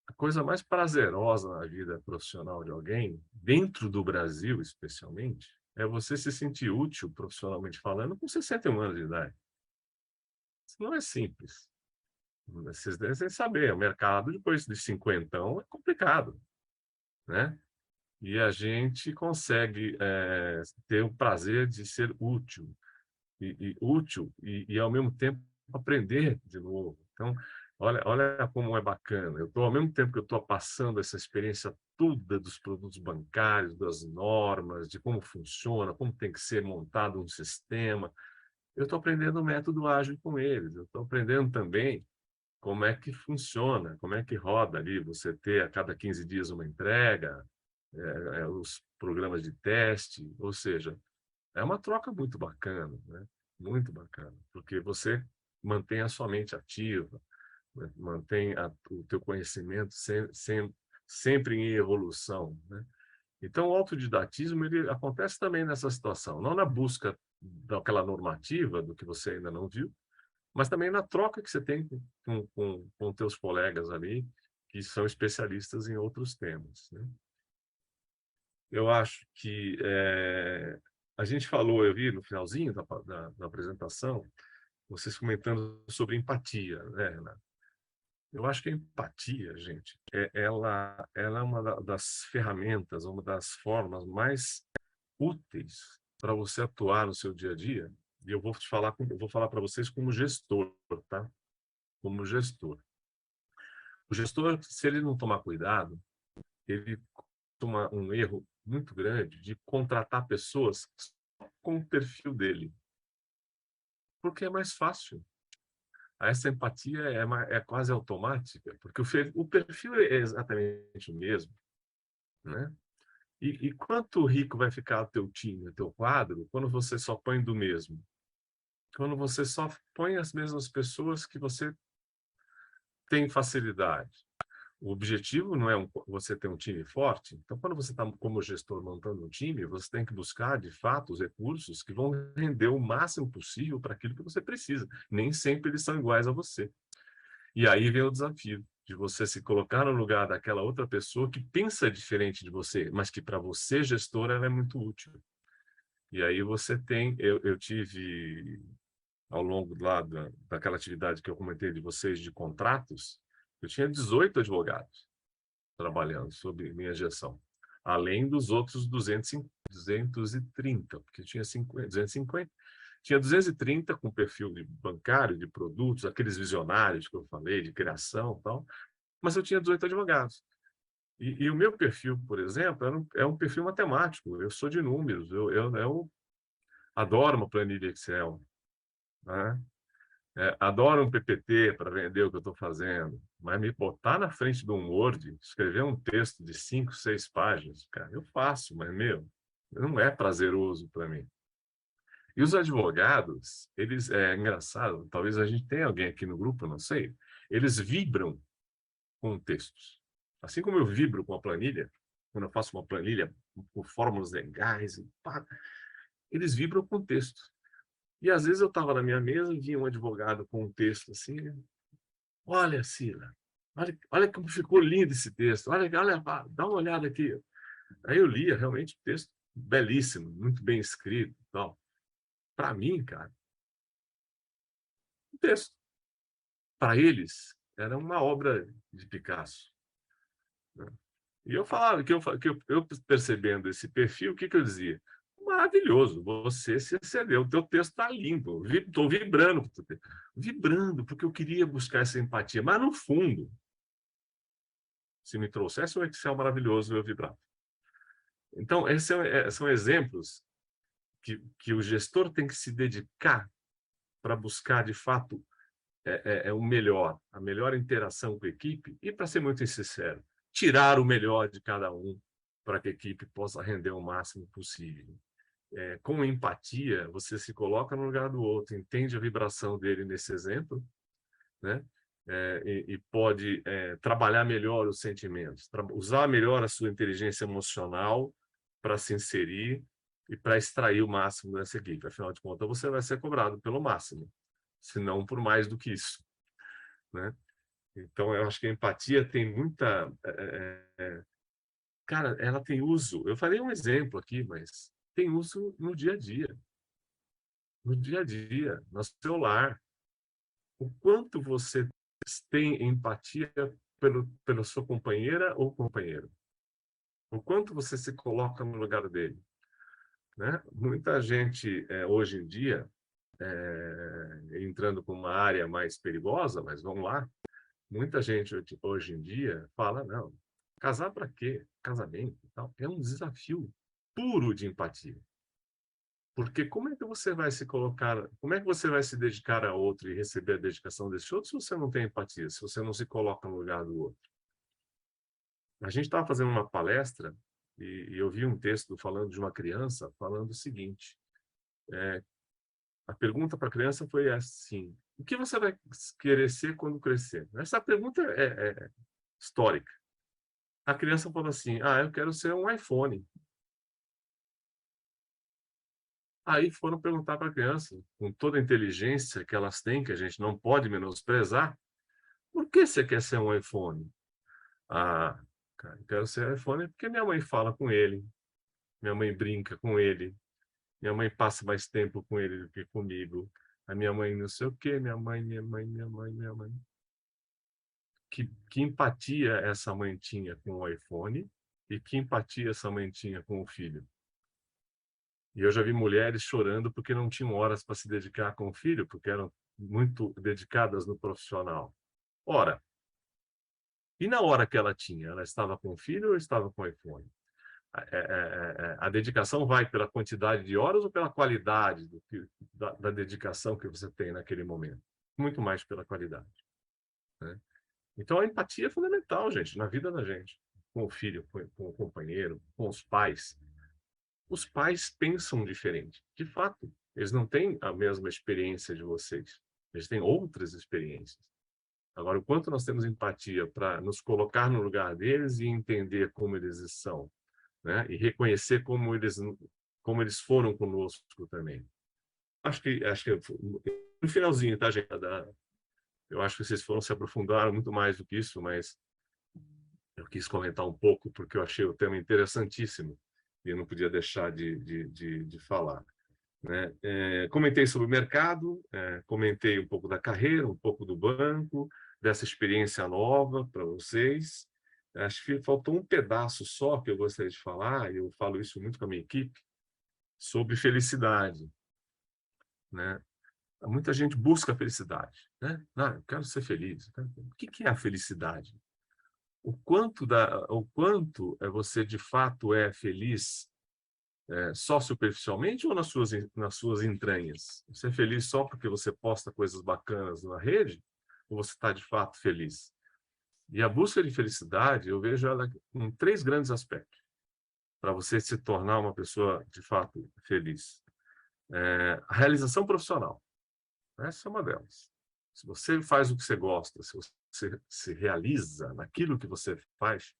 B: A coisa mais prazerosa na vida profissional de alguém, dentro do Brasil especialmente, é você se sentir útil profissionalmente falando com 61 anos de idade. Isso não é simples. Vocês devem saber, o mercado depois de 50 é complicado, né? E a gente consegue ter o prazer de ser útil, e ao mesmo tempo aprender de novo. Então, olha como é bacana. Ao mesmo tempo que eu estou passando essa experiência toda dos produtos bancários, das normas, de como funciona, como tem que ser montado um sistema, eu estou aprendendo o método ágil com eles. Eu estou aprendendo também como é que funciona, como é que roda ali, você ter a cada 15 dias uma entrega, os programas de teste, ou seja, é uma troca muito bacana, né? Muito bacana, porque você mantém a sua mente ativa, né? Mantém o teu conhecimento sempre em evolução, né? Então, o autodidatismo ele acontece também nessa situação, não na busca daquela normativa do que você ainda não viu, mas também na troca que você tem com teus colegas ali, que são especialistas em outros temas, né? Eu acho que a gente falou, eu vi no finalzinho da apresentação, vocês comentando sobre empatia, né, Renato? Eu acho que a empatia, gente, ela é uma das ferramentas, uma das formas mais úteis para você atuar no seu dia a dia. E eu vou falar para vocês como gestor, tá? Como gestor. O gestor, se ele não tomar cuidado, ele toma um erro muito grande de contratar pessoas com o perfil dele, porque é mais fácil. Essa empatia é quase automática, porque o perfil é exatamente o mesmo, né? E quanto rico vai ficar o teu time, o teu quadro, quando você só põe do mesmo? Quando você só põe as mesmas pessoas que você tem facilidade. O objetivo não é você ter um time forte. Então, quando você está como gestor montando um time, você tem que buscar, de fato, os recursos que vão render o máximo possível para aquilo que você precisa. Nem sempre eles são iguais a você. E aí vem o desafio de você se colocar no lugar daquela outra pessoa que pensa diferente de você, mas que para você, gestor, ela é muito útil. E aí você tem... Eu tive, ao longo lá daquela atividade que eu comentei de vocês, de contratos, eu tinha 18 advogados trabalhando sob minha gestão, além dos outros 230, porque tinha 250. Tinha 230 com perfil de bancário, de produtos, aqueles visionários que eu falei, de criação e tal, mas eu tinha 18 advogados. E o meu perfil, por exemplo, é um perfil matemático, eu sou de números, eu adoro uma planilha Excel, né? Adoro um PPT para vender o que eu estou fazendo, mas me botar na frente de um Word, escrever um texto de 5, 6 páginas, cara, eu faço, mas, não é prazeroso para mim. E os advogados, eles, é engraçado, talvez a gente tenha alguém aqui no grupo, não sei, eles vibram com textos. Assim como eu vibro com a planilha, quando eu faço uma planilha com fórmulas legais, eles vibram com o texto. E às vezes eu estava na minha mesa e vinha um advogado com um texto assim, olha, Cila, olha como ficou lindo esse texto, olha, dá uma olhada aqui. Aí eu lia realmente o texto belíssimo, muito bem escrito e tal. Para mim, cara, o texto, para eles, era uma obra de Picasso, né? E eu falava eu percebendo esse perfil, o que eu dizia? Maravilhoso, você se excedeu, o teu texto está lindo, estou vibrando, vibrando, porque eu queria buscar essa empatia, mas no fundo, se me trouxesse um Excel maravilhoso, eu vibrava. Então, esses são exemplos que o gestor tem que se dedicar para buscar, de fato, o melhor, a melhor interação com a equipe e, para ser muito sincero, tirar o melhor de cada um para que a equipe possa render o máximo possível. Com empatia, você se coloca no lugar do outro, entende a vibração dele nesse exemplo, né? E pode trabalhar melhor os sentimentos, usar melhor a sua inteligência emocional para se inserir e para extrair o máximo dessa equipe. Afinal de contas, você vai ser cobrado pelo máximo, se não por mais do que isso, né? Então, eu acho que a empatia tem muita... cara, ela tem uso. Eu falei um exemplo aqui, mas tem uso no dia a dia. No dia a dia, no seu lar. O quanto você tem empatia pela sua companheira ou companheiro? O quanto você se coloca no lugar dele, né? Muita gente, hoje em dia, entrando para uma área mais perigosa, mas vamos lá, muita gente hoje em dia fala, não, casar para quê? Casamento e tal. É um desafio puro de empatia. Porque como é que você vai se colocar, como é que você vai se dedicar a outro e receber a dedicação desse outro se você não tem empatia, se você não se coloca no lugar do outro? A gente estava fazendo uma palestra e eu vi um texto falando de uma criança falando o seguinte, a pergunta para a criança foi assim, o que você vai querer ser quando crescer? Essa pergunta é histórica. A criança falou assim, eu quero ser um iPhone. Aí foram perguntar para a criança, com toda a inteligência que elas têm, que a gente não pode menosprezar, por que você quer ser um iPhone? Cara, eu quero ser iPhone porque minha mãe fala com ele, minha mãe brinca com ele, minha mãe passa mais tempo com ele do que comigo. A minha mãe não sei o quê, minha mãe, minha mãe, minha mãe, minha mãe. Que empatia essa mãe tinha com o iPhone e que empatia essa mãe tinha com o filho. E eu já vi mulheres chorando porque não tinham horas para se dedicar com o filho, porque eram muito dedicadas no profissional. Ora, e na hora que ela tinha, ela estava com o filho ou estava com o iPhone? A dedicação vai pela quantidade de horas ou pela qualidade da dedicação que você tem naquele momento? Muito mais pela qualidade, né? Então, a empatia é fundamental, gente, na vida da gente. Com o filho, com o companheiro, com os pais. Os pais pensam diferente. De fato, eles não têm a mesma experiência de vocês. Eles têm outras experiências. Agora, o quanto nós temos empatia para nos colocar no lugar deles e entender como eles são, né? E reconhecer como eles foram conosco também. Acho que no finalzinho, tá, gente? Eu acho que vocês se aprofundaram muito mais do que isso, mas eu quis comentar um pouco porque eu achei o tema interessantíssimo e eu não podia deixar de falar, né? Comentei sobre o mercado, comentei um pouco da carreira, um pouco do banco, dessa experiência nova para vocês. Acho que faltou um pedaço só que eu gostaria de falar, e eu falo isso muito com a minha equipe, sobre felicidade, né? Muita gente busca a felicidade, né? Eu quero ser feliz. O que é a felicidade? O quanto você de fato é feliz só superficialmente ou nas suas entranhas? Você é feliz só porque você posta coisas bacanas na rede? Ou você está de fato feliz? E a busca de felicidade, eu vejo ela em 3 grandes aspectos, para você se tornar uma pessoa de fato feliz. A realização profissional, essa é uma delas. Se você faz o que você gosta, se você se realiza naquilo que você faz,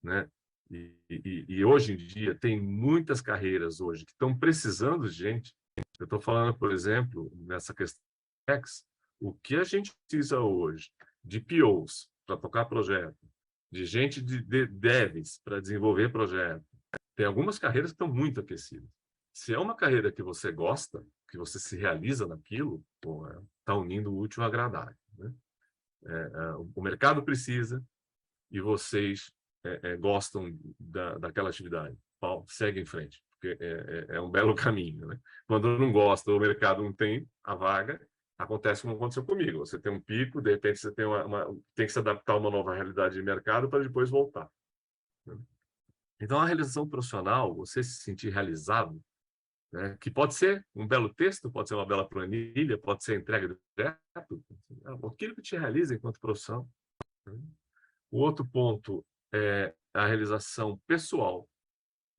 B: né? E hoje em dia tem muitas carreiras hoje que estão precisando de gente. Eu estou falando, por exemplo, nessa questão o que a gente precisa hoje de POs para tocar projeto, de gente de devs para desenvolver projeto. Tem algumas carreiras que estão muito aquecidas. Se é uma carreira que você gosta, que você se realiza naquilo, está unindo o útil ao agradável, né? O mercado precisa e vocês gostam daquela atividade. Paulo, segue em frente, porque é um belo caminho, né? Quando não gosta, o mercado não tem a vaga, acontece como aconteceu comigo. Você tem um pico, de repente você tem tem que se adaptar a uma nova realidade de mercado para depois voltar, né? Então, a realização profissional, você se sentir realizado, né, que pode ser um belo texto, pode ser uma bela planilha, pode ser entrega de projeto, aquilo que te realiza enquanto profissão, né? O outro ponto é a realização pessoal.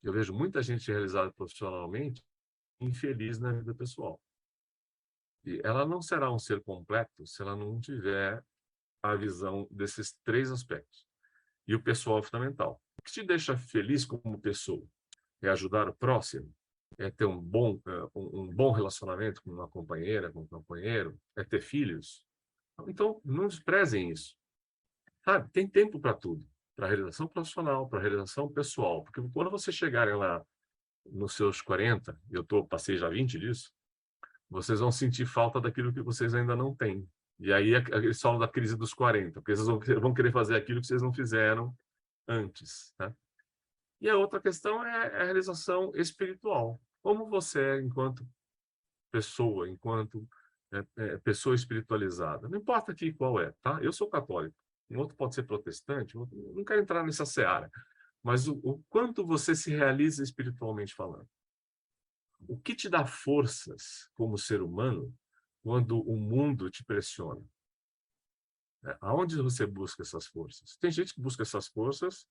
B: Eu vejo muita gente realizada profissionalmente infeliz na vida pessoal. E ela não será um ser completo se ela não tiver a visão desses três aspectos. E o pessoal é fundamental. O que te deixa feliz como pessoa é ajudar o próximo, é ter um bom relacionamento com uma companheira, com um companheiro, é ter filhos. Então, não desprezem isso. Sabe? Tem tempo para tudo. Para a realização profissional, para a realização pessoal. Porque quando vocês chegarem lá nos seus 40, passei já 20 disso, vocês vão sentir falta daquilo que vocês ainda não têm. E aí eles falam da crise dos 40, porque vocês vão querer fazer aquilo que vocês não fizeram antes, tá? E a outra questão é a realização espiritual. Como você é enquanto pessoa, enquanto pessoa espiritualizada. Não importa aqui qual é, tá? Eu sou católico. Um outro pode ser protestante. Não quero entrar nessa seara. Mas o quanto você se realiza espiritualmente falando. O que te dá forças como ser humano quando o mundo te pressiona? Aonde você busca essas forças? Tem gente que busca essas forças,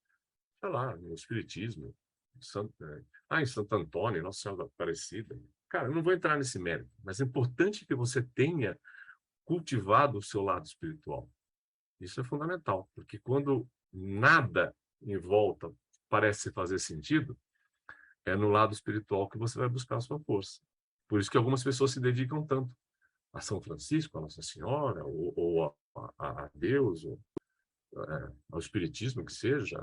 B: sei lá, no Espiritismo, em Santo Antônio, Nossa Senhora Aparecida. Cara, eu não vou entrar nesse mérito, mas é importante que você tenha cultivado o seu lado espiritual. Isso é fundamental, porque quando nada em volta parece fazer sentido, é no lado espiritual que você vai buscar a sua força. Por isso que algumas pessoas se dedicam tanto a São Francisco, a Nossa Senhora, ou a Deus, ou ao Espiritismo, que seja,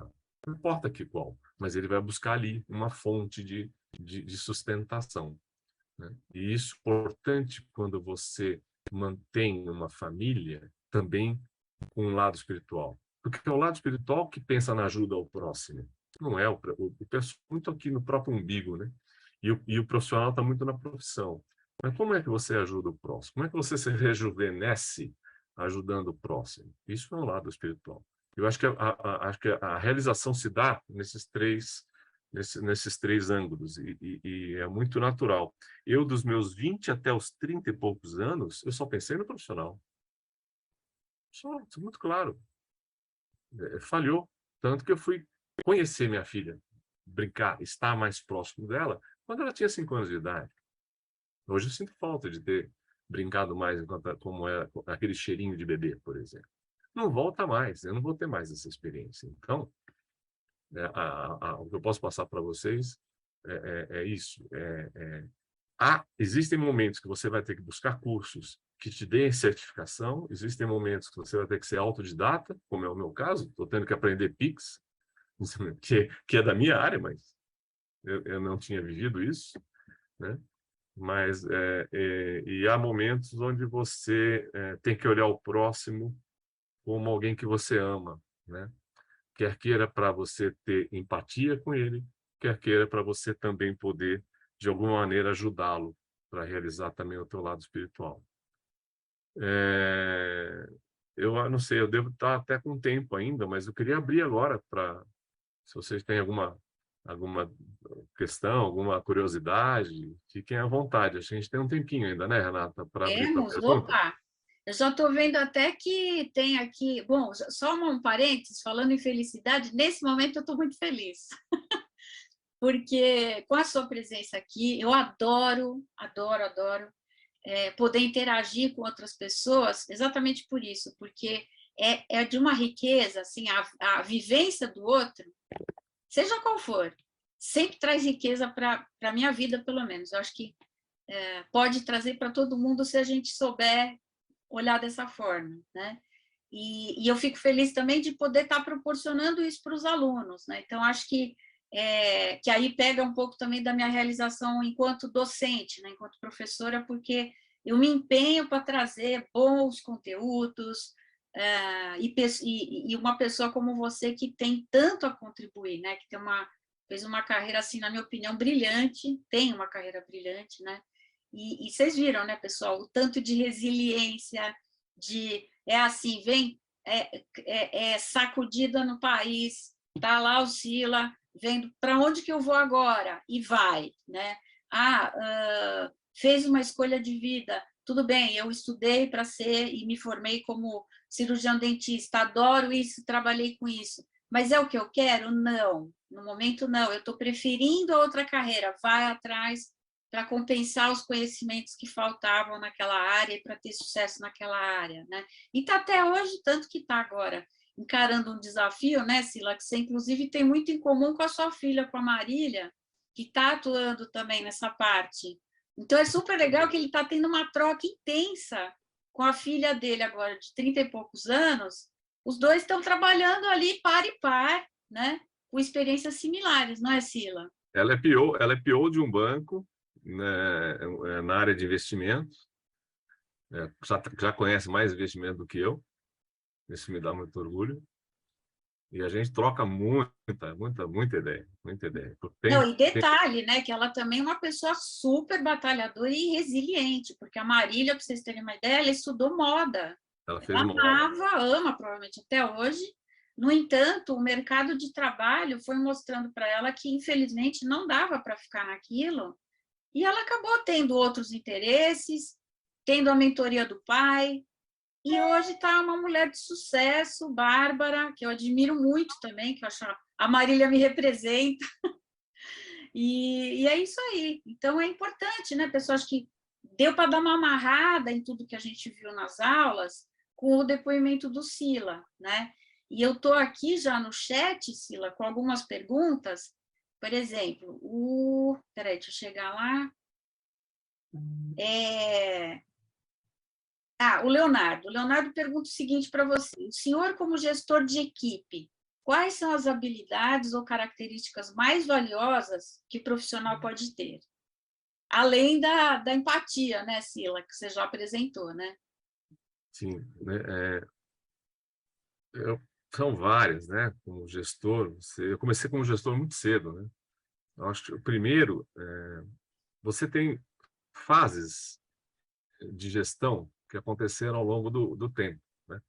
B: não importa que qual, mas ele vai buscar ali uma fonte de sustentação, né? E isso é importante quando você mantém uma família também com um lado espiritual. Porque é o lado espiritual que pensa na ajuda ao próximo. Não é o penso muito aqui no próprio umbigo, né? E o profissional está muito na profissão. Mas como é que você ajuda o próximo? Como é que você se rejuvenesce ajudando o próximo? Isso é um lado espiritual. Eu acho que acho que a realização se dá nesses três ângulos e é muito natural. Eu, dos meus 20 até os 30 e poucos anos, eu só pensei no profissional. Só, muito claro. Falhou. Tanto que eu fui conhecer minha filha, brincar, estar mais próximo dela, quando ela tinha 5 anos de idade. Hoje eu sinto falta de ter brincado mais como é aquele cheirinho de bebê, por exemplo. Não volta mais, eu não vou ter mais essa experiência. Então, o que eu posso passar para vocês é isso. Existem momentos que você vai ter que buscar cursos que te deem certificação, existem momentos que você vai ter que ser autodidata, como é o meu caso, estou tendo que aprender Pix, que é da minha área, mas eu não tinha vivido isso, né? Mas e há momentos onde você tem que olhar o próximo como alguém que você ama, né? Quer queira para você ter empatia com ele, quer queira para você também poder, de alguma maneira, ajudá-lo para realizar também o teu lado espiritual. Eu não sei, eu devo estar até com tempo ainda, mas eu queria abrir agora para, se vocês têm alguma questão, alguma curiosidade, fiquem à vontade. Acho que a gente tem um tempinho ainda, né, Renata, para abrir para
A: Temos,
B: pergunta.
A: opa! Eu já estou vendo até que tem aqui. Bom, só um parênteses, falando em felicidade, nesse momento eu estou muito feliz, porque com a sua presença aqui, eu adoro, adoro, adoro poder interagir com outras pessoas, exatamente por isso, porque é de uma riqueza, assim, a vivência do outro seja qual for, sempre traz riqueza para a minha vida, pelo menos. Eu acho que pode trazer para todo mundo se a gente souber olhar dessa forma, né? E eu fico feliz também de poder estar proporcionando isso para os alunos, né? Então, acho que aí pega um pouco também da minha realização enquanto docente, né? Enquanto professora, porque eu me empenho para trazer bons conteúdos, e uma pessoa como você que tem tanto a contribuir, né? Que fez uma carreira, assim, na minha opinião, brilhante, tem uma carreira brilhante, né? E vocês viram, né, pessoal, o tanto de resiliência, assim, vem, sacudida no país, tá lá o Sila, vendo para onde que eu vou agora, e vai, né? Fez uma escolha de vida, tudo bem, eu estudei para ser e me formei como cirurgião dentista, adoro isso, trabalhei com isso, mas é o que eu quero? Não, no momento não, eu estou preferindo a outra carreira, vai atrás para compensar os conhecimentos que faltavam naquela área e para ter sucesso naquela área, né? E está até hoje, tanto que está agora encarando um desafio, né, Sila, que você inclusive tem muito em comum com a sua filha, com a Marília, que está atuando também nessa parte. Então, é super legal que ele está tendo uma troca intensa com a filha dele agora, de 30 e poucos anos. Os dois estão trabalhando ali par e par, né, com experiências similares, não é, Sila?
B: Ela é PO de um banco, né, na área de investimentos, já conhece mais investimento do que eu, isso me dá muito orgulho, e a gente troca muita ideia, muita ideia.
A: Não, e detalhe, né, que ela também é uma pessoa super batalhadora e resiliente, porque a Marília, para vocês terem uma ideia, ela estudou moda.
B: Ela fez
A: Ela
B: moda.
A: ama provavelmente até hoje. No entanto, o mercado de trabalho foi mostrando para ela que, infelizmente, não dava para ficar naquilo, e ela acabou tendo outros interesses, tendo a mentoria do pai, e hoje está uma mulher de sucesso, Bárbara, que eu admiro muito também, que eu acho a Marília me representa. E é isso aí. Então, é importante, né, pessoal? Acho que deu para dar uma amarrada em tudo que a gente viu nas aulas com o depoimento do Sila, né? E eu estou aqui já no chat, Sila, com algumas perguntas. Por exemplo, peraí, deixa eu chegar lá. O Leonardo. O Leonardo pergunta o seguinte para você: o senhor, como gestor de equipe, quais são as habilidades ou características mais valiosas que o profissional pode ter? Além da empatia, né, Sila, que você já apresentou, né?
B: Sim, né, são várias, né? Como gestor, eu comecei como gestor muito cedo, né? Eu acho que o primeiro, você tem fases de gestão que aconteceram ao longo do tempo, né?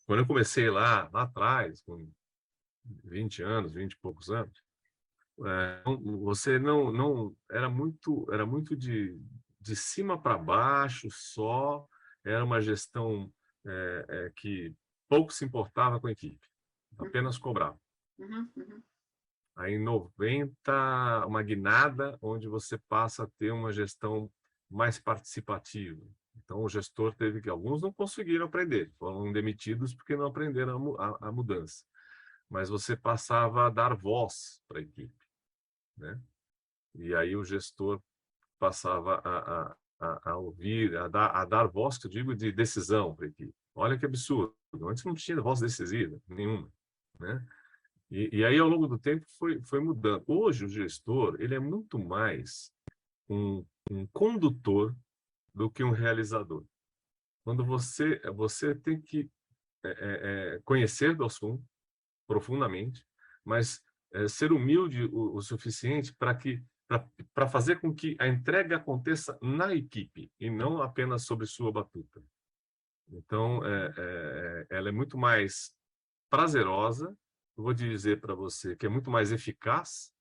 B: Quando eu comecei lá atrás, com 20 anos, 20 e poucos anos, você não era muito de cima para baixo só, era uma gestão que pouco se importava com a equipe, apenas cobrava.
A: Uhum.
B: Aí em 90, uma guinada onde você passa a ter uma gestão mais participativa. Então o gestor teve que, alguns não conseguiram aprender, foram demitidos porque não aprenderam a mudança. Mas você passava a dar voz para a equipe, né? E aí o gestor passava a ouvir, a dar voz, que eu digo, de decisão para a equipe. Olha que absurdo, antes não tinha voz decisiva nenhuma, né? E aí, ao longo do tempo, foi mudando. Hoje, o gestor ele é muito mais um condutor do que um realizador. Quando você tem que conhecer do assunto profundamente, mas ser humilde o suficiente para fazer com que a entrega aconteça na equipe e não apenas sobre sua batuta. Então, ela é muito mais prazerosa. Eu vou dizer para você que é muito mais eficaz,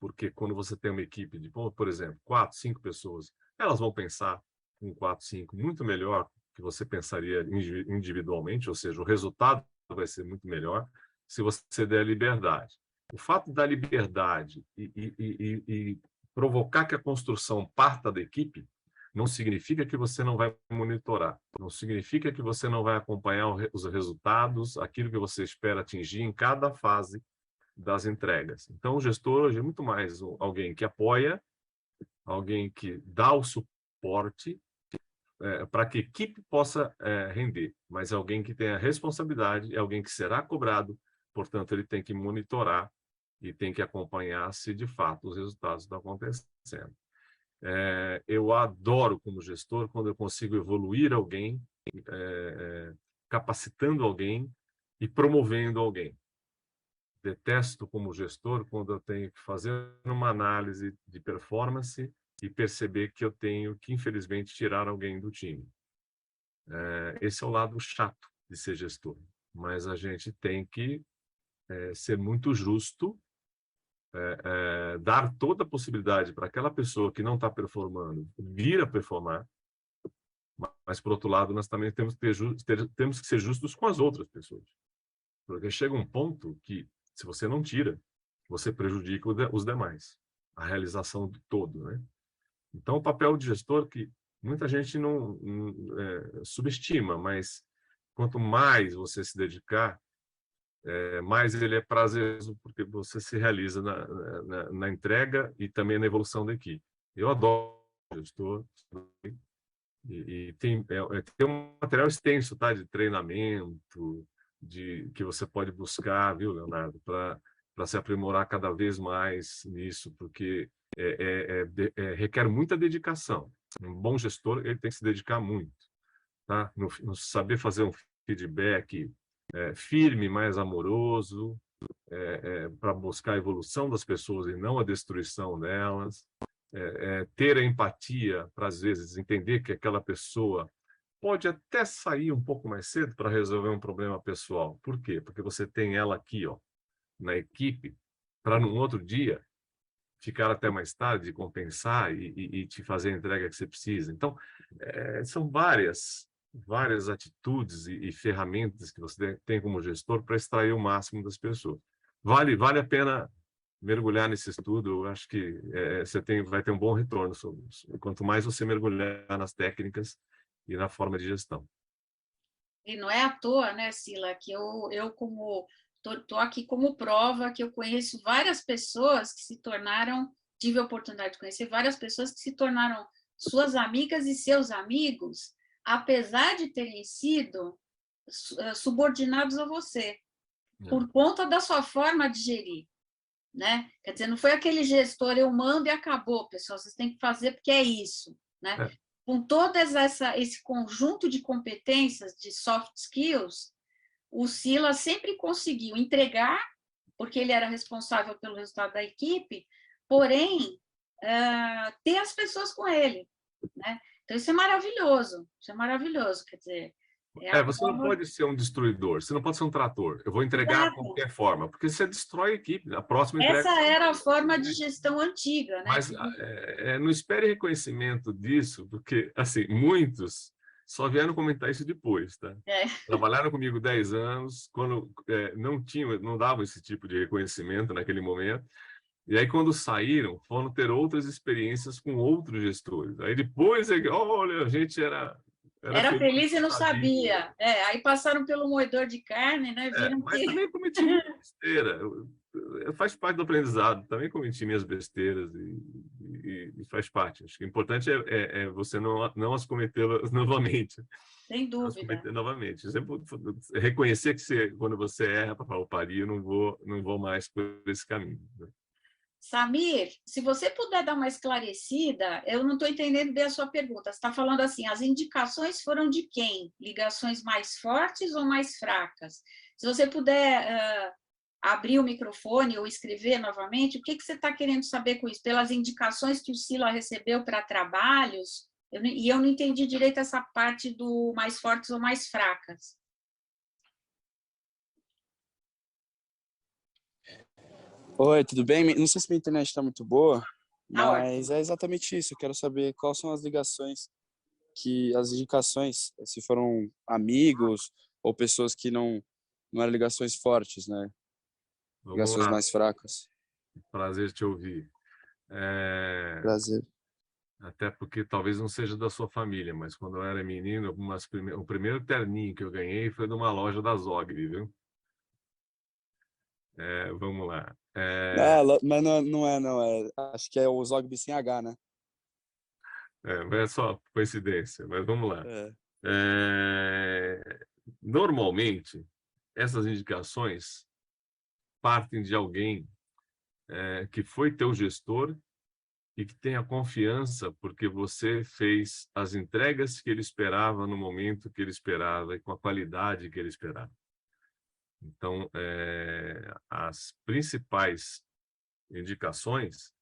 B: porque quando você tem uma equipe de, por exemplo, 4, 5 pessoas, elas vão pensar com 4, 5 muito melhor que você pensaria individualmente, ou seja, o resultado vai ser muito melhor se você der liberdade. O fato da liberdade e provocar que a construção parta da equipe não significa que você não vai monitorar, não significa que você não vai acompanhar os resultados, aquilo que você espera atingir em cada fase das entregas. Então, o gestor hoje é muito mais alguém que apoia, alguém que dá o suporte para que a equipe possa render, mas alguém que tenha responsabilidade, é alguém que será cobrado, portanto, ele tem que monitorar e tem que acompanhar se, de fato, os resultados estão acontecendo. Eu adoro, como gestor, quando eu consigo evoluir alguém, capacitando alguém e promovendo alguém. Detesto, como gestor, quando eu tenho que fazer uma análise de performance e perceber que eu tenho que, infelizmente, tirar alguém do time. Esse é o lado chato de ser gestor. Mas a gente tem que ser muito justo, dar toda a possibilidade para aquela pessoa que não está performando vir a performar, mas, por outro lado, nós também temos que ser justos com as outras pessoas. Porque chega um ponto que, se você não tira, você prejudica os demais, a realização do todo, né? Então, o papel de gestor, que muita gente não subestima, mas quanto mais você se dedicar, mais ele é prazeroso, porque você se realiza na entrega e também na evolução da equipe. Eu adoro gestor, e tem um material extenso, tá, de treinamento, que você pode buscar, viu, Leonardo, para se aprimorar cada vez mais nisso, porque requer muita dedicação. Um bom gestor, ele tem que se dedicar muito, tá? No saber fazer um feedback firme, mais amoroso, para buscar a evolução das pessoas e não a destruição delas, ter a empatia para, às vezes, entender que aquela pessoa pode até sair um pouco mais cedo para resolver um problema pessoal. Por quê? Porque você tem ela aqui, ó, na equipe, para num outro dia ficar até mais tarde, compensar e te fazer a entrega que você precisa. Então, são várias atitudes e ferramentas que você tem como gestor para extrair o máximo das pessoas. Vale a pena mergulhar nesse estudo. Eu acho que vai ter um bom retorno sobre isso. Quanto mais você mergulhar nas técnicas e na forma de gestão.
A: E não é à toa, né, Sila, que eu como estou aqui como prova que eu conheço várias pessoas que se tornaram, tive a oportunidade de conhecer várias pessoas que se tornaram suas amigas e seus amigos, apesar de terem sido subordinados a você, por conta da sua forma de gerir, né? Quer dizer, não foi aquele gestor, eu mando e acabou, pessoal, vocês têm que fazer porque é isso, né? Com todo esse conjunto de competências, de soft skills, o Sila sempre conseguiu entregar, porque ele era responsável pelo resultado da equipe, porém, ter as pessoas com ele, né? Então, isso é maravilhoso, quer dizer...
B: Você não pode ser um destruidor, você não pode ser um trator. Eu vou entregar de qualquer forma, porque você destrói a equipe. A próxima entrega...
A: Essa era a forma de gestão antiga, né?
B: Mas não espere reconhecimento disso, porque, assim, muitos só vieram comentar isso depois, tá? Trabalharam comigo 10 anos, quando não davam esse tipo de reconhecimento naquele momento, e aí, quando saíram, foram ter outras experiências com outros gestores. Aí depois, olha, a gente era
A: feliz e não sabia. Aí passaram pelo moedor de carne, né? Viram
B: mas
A: que...
B: também cometi muita besteira. Faz parte do aprendizado. Também cometi minhas besteiras e faz parte. Acho que o importante é você não as cometê-las novamente.
A: Sem
B: Não as
A: dúvida.
B: cometer novamente. Reconhecer que quando você erra, para falar, o pari, eu não vou mais por esse caminho. Né?
A: Samir, se você puder dar uma esclarecida, eu não estou entendendo bem a sua pergunta. Você está falando assim, as indicações foram de quem? Ligações mais fortes ou mais fracas? Se você puder abrir o microfone ou escrever novamente, o que você está querendo saber com isso? Pelas indicações que o Sila recebeu para trabalhos, e eu não entendi direito essa parte do mais fortes ou mais fracas.
C: Oi, tudo bem? Não sei se minha internet está muito boa, mas é exatamente isso. Eu quero saber quais são as ligações, as indicações, se foram amigos ou pessoas que não eram ligações fortes, né?
B: Vamos
C: Ligações
B: lá.
C: mais fracas.
B: Prazer te ouvir.
C: Prazer.
B: Até porque talvez não seja da sua família, mas quando eu era menino, o primeiro terninho que eu ganhei foi de uma loja da Zogby, viu? Vamos lá.
C: Mas não é. Acho que é o Zogby sem H, né?
B: Mas é só coincidência, mas vamos lá.
C: É.
B: Normalmente, essas indicações partem de alguém que foi teu gestor e que tem a confiança porque você fez as entregas que ele esperava no momento que ele esperava e com a qualidade que ele esperava. Então, as principais indicações,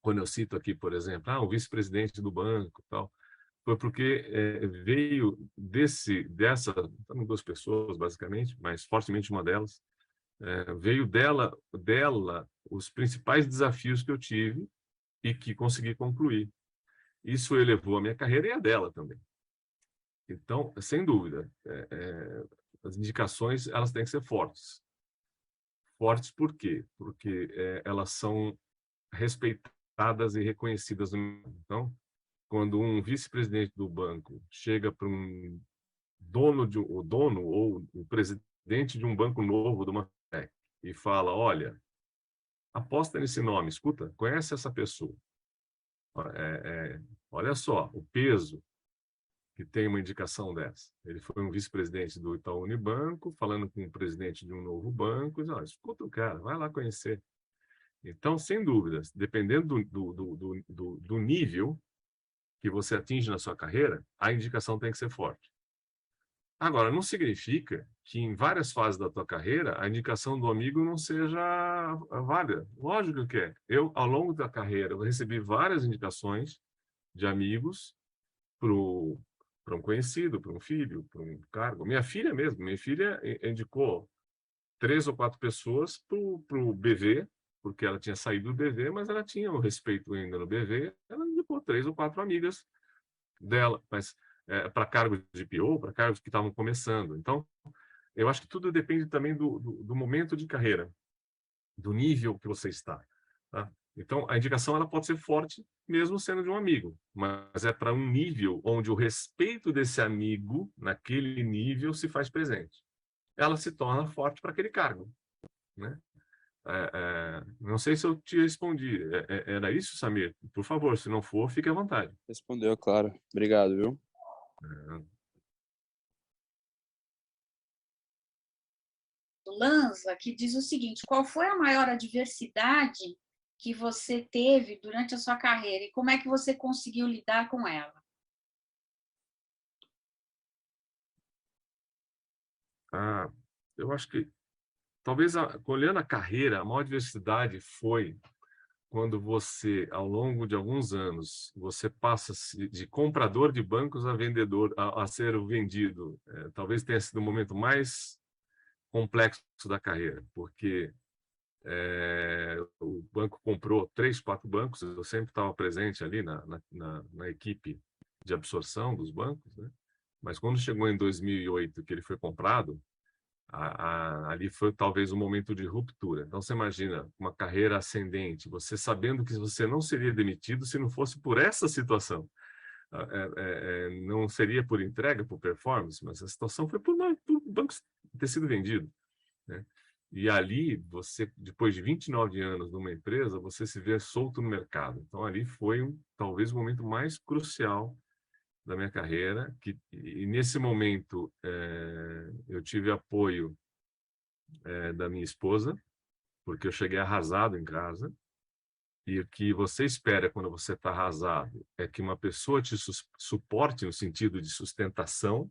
B: quando eu cito aqui, por exemplo, o vice-presidente do banco, tal, foi porque veio dessa, são duas pessoas, basicamente, mas fortemente uma delas, veio dela os principais desafios que eu tive e que consegui concluir. Isso elevou a minha carreira e a dela também. Então, sem dúvida, as indicações elas têm que ser fortes. Fortes por quê? Porque elas são respeitadas e reconhecidas. Então, quando um vice-presidente do banco chega para um o dono ou o presidente de um banco novo de uma fintech e fala, olha, aposta nesse nome, escuta, conhece essa pessoa. Olha só o peso que tem uma indicação dessa. Ele foi um vice-presidente do Itaú Unibanco, falando com o presidente de um novo banco, diz, escuta o cara, vai lá conhecer. Então, sem dúvidas, dependendo do nível que você atinge na sua carreira, a indicação tem que ser forte. Agora, não significa que em várias fases da tua carreira a indicação do amigo não seja válida. Lógico que é. Eu, ao longo da carreira, eu recebi várias indicações de amigos para um conhecido, para um filho, para um cargo. Minha filha mesmo, minha filha indicou 3 ou 4 pessoas para o BV, porque ela tinha saído do BV, mas ela tinha o respeito ainda no BV, ela indicou 3 ou 4 amigas dela, mas para cargos de PO, para cargos que estavam começando. Então, eu acho que tudo depende também do momento de carreira, do nível que você está. Tá? Então, a indicação ela pode ser forte, mesmo sendo de um amigo, mas é para um nível onde o respeito desse amigo, naquele nível, se faz presente. Ela se torna forte para aquele cargo. Né? Não sei se eu te respondi. Era isso, Samir? Por favor, se não for, fique à vontade.
C: Respondeu, claro. Obrigado, viu?
A: Lanza, que diz o seguinte, qual foi a maior adversidade que você teve durante a sua carreira e como é que você conseguiu lidar com ela?
B: Eu acho que, talvez, olhando a carreira, a maior adversidade foi quando você, ao longo de alguns anos, você passa de comprador de bancos a vendedor, a ser vendido. Talvez tenha sido o momento mais complexo da carreira, porque o banco comprou 3, 4 bancos, eu sempre estava presente ali na equipe de absorção dos bancos, né? Mas quando chegou em 2008, que ele foi comprado, ali foi talvez um momento de ruptura. Então, você imagina uma carreira ascendente, você sabendo que você não seria demitido se não fosse por essa situação. Não seria por entrega, por performance, mas a situação foi por o banco ter sido vendido. Né? E ali, você, depois de 29 anos numa empresa, você se vê solto no mercado. Então, ali foi talvez o momento mais crucial da minha carreira, e nesse momento eu tive apoio da minha esposa, porque eu cheguei arrasado em casa, e o que você espera quando você está arrasado é que uma pessoa te suporte no sentido de sustentação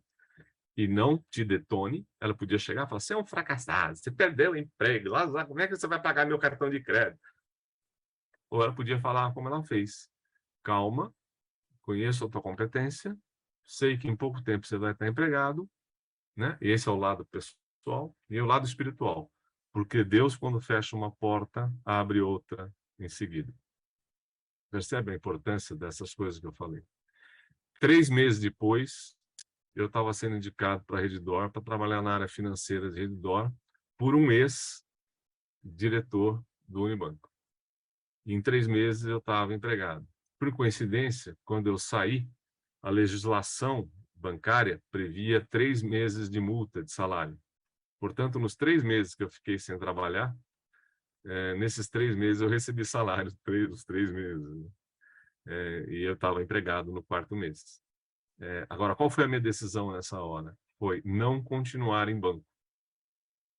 B: e não te detone. Ela podia chegar e falar, você é um fracassado, você perdeu o emprego, lá, como é que você vai pagar meu cartão de crédito? Ou ela podia falar como ela fez, calma, conheço a tua competência, sei que em pouco tempo você vai estar empregado, né? E esse é o lado pessoal e o lado espiritual, porque Deus, quando fecha uma porta, abre outra em seguida. Percebe a importância dessas coisas que eu falei? 3 meses depois, eu estava sendo indicado para a Redditor para trabalhar na área financeira de Redditor por um ex-diretor do Unibanco. E em 3 meses eu estava empregado. Por coincidência, quando eu saí, a legislação bancária previa 3 meses de multa de salário. Portanto, nos 3 meses que eu fiquei sem trabalhar, nesses 3 meses eu recebi salário, os 3 meses. Né? E eu estava empregado no 4º mês. Agora, qual foi a minha decisão nessa hora? Foi não continuar em banco.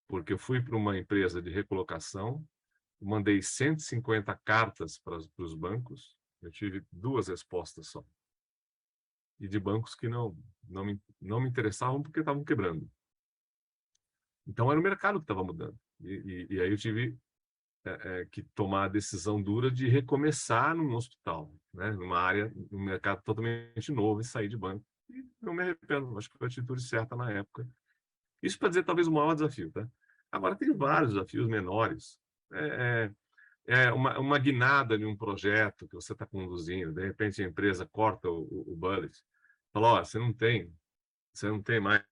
B: Porque eu fui para uma empresa de recolocação, mandei 150 cartas para os bancos, eu tive 2 respostas só. E de bancos que não me interessavam porque estavam quebrando. Então, era o mercado que estava mudando. E aí eu tive que tomar a decisão dura de recomeçar num hospital, né? Numa área, num mercado totalmente novo, e sair de banco. E não me arrependo, acho que foi a atitude certa na época. Isso para dizer talvez o maior desafio, tá? Agora, tem vários desafios menores. Uma guinada de um projeto que você está conduzindo, de repente a empresa corta o budget, fala, ó, você não tem mais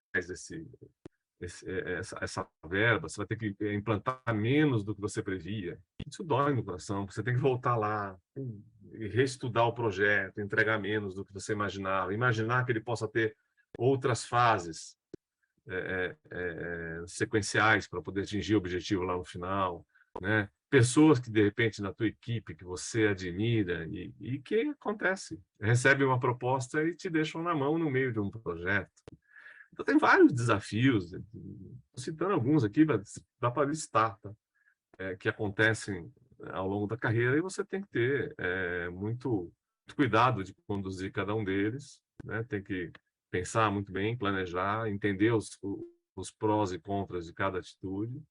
B: essa verba, você vai ter que implantar menos do que você previa. Isso dói no coração, você tem que voltar lá e reestudar o projeto, entregar menos do que você imaginava, imaginar que ele possa ter outras fases sequenciais para poder atingir o objetivo lá no final, né? Pessoas que, de repente, na tua equipe, que você admira e que acontece, recebe uma proposta e te deixam na mão no meio de um projeto. Então, tem vários desafios, citando alguns aqui, dá para listar, tá? Que acontecem ao longo da carreira, e você tem que ter muito cuidado de conduzir cada um deles, né? Tem que pensar muito bem, planejar, entender os prós e contras de cada atitude,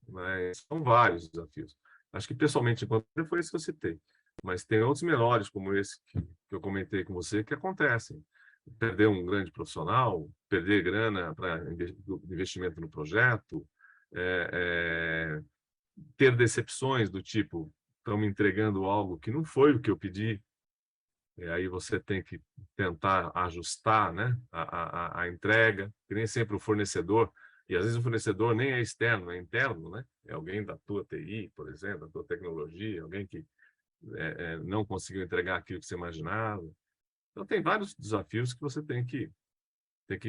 B: mas são vários desafios. Acho que, pessoalmente, enquanto foi esse que eu citei, mas tem outros menores, como esse que eu comentei com você, que acontecem. Perder um grande profissional, perder grana para investimento no projeto, ter decepções do tipo, estão me entregando algo que não foi o que eu pedi, e aí você tem que tentar ajustar, né, a entrega, que nem sempre o fornecedor, e às vezes o fornecedor nem é externo, é interno, né? É alguém da tua TI, por exemplo, da tua tecnologia, alguém que não conseguiu entregar aquilo que você imaginava. Então, tem vários desafios que você tem que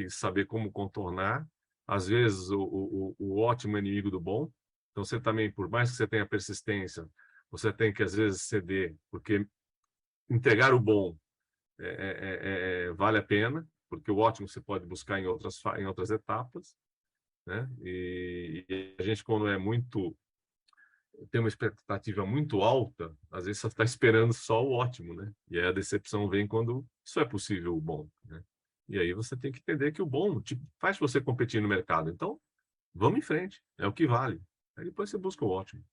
B: saber como contornar. Às vezes, o ótimo é inimigo do bom. Então, você também, por mais que você tenha persistência, você tem que, às vezes, ceder, porque entregar o bom vale a pena, porque o ótimo você pode buscar em outras etapas, né? E a gente, quando tem uma expectativa muito alta, às vezes você está esperando só o ótimo, né? E aí a decepção vem quando isso é possível, o bom, né? E aí você tem que entender que o bom faz você competir no mercado. Então, vamos em frente, é o que vale. Aí depois você busca o ótimo.